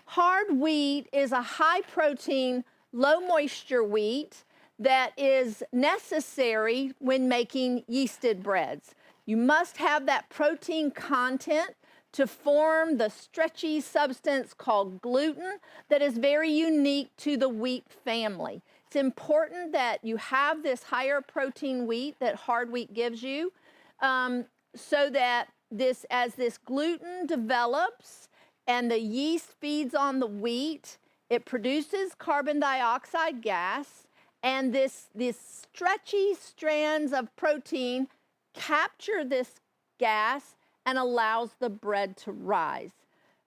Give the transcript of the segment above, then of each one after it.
Hard wheat is a high protein, low moisture wheat that is necessary when making yeasted breads. You must have that protein content to form the stretchy substance called gluten that is very unique to the wheat family. It's important that you have this higher protein wheat that hard wheat gives you, so that as this gluten develops and the yeast feeds on the wheat, it produces carbon dioxide gas, and this stretchy strands of protein capture this gas and allows the bread to rise.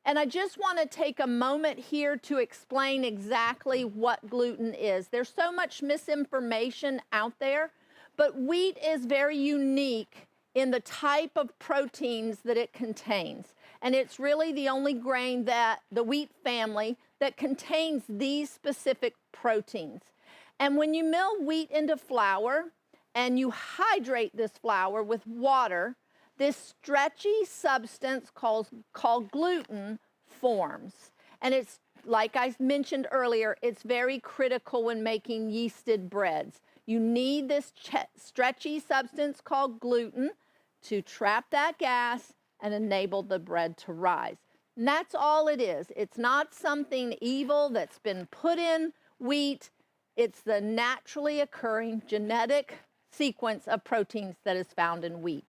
And I just want to take a moment here to explain exactly what gluten is. There's so much misinformation out there, but wheat is very unique in the type of proteins that it contains. And it's really the only grain that the wheat family that contains these specific proteins. And when you mill wheat into flour and you hydrate this flour with water, this stretchy substance called gluten forms. And it's, like I mentioned earlier, it's very critical when making yeasted breads. You need this stretchy substance called gluten to trap that gas and enable the bread to rise. And that's all it is. It's not something evil that's been put in wheat. It's the naturally occurring genetic sequence of proteins that is found in wheat.